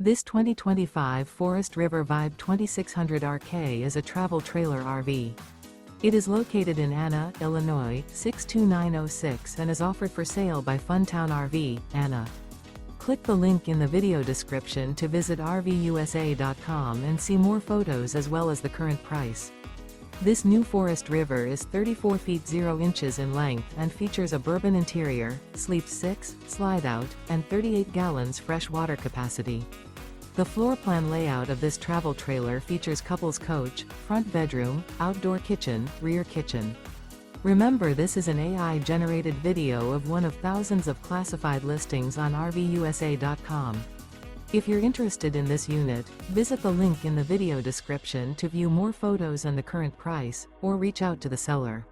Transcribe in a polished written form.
This 2025 Forest River Vibe 2600 RK is a travel trailer RV. It is located in Anna, Illinois, 62906 and is offered for sale by Funtown RV, Anna. Click the link in the video description to visit RVUSA.com and see more photos as well as the current price. This new Forest River is 34 feet 0 inches in length and features a bourbon interior, sleeps 6, slide-out, and 38 gallons fresh water capacity. The floor plan layout of this travel trailer features couples coach, front bedroom, outdoor kitchen, rear kitchen. Remember, this is an AI-generated video of one of thousands of classified listings on RVUSA.com. If you're interested in this unit, visit the link in the video description to view more photos and the current price, or reach out to the seller.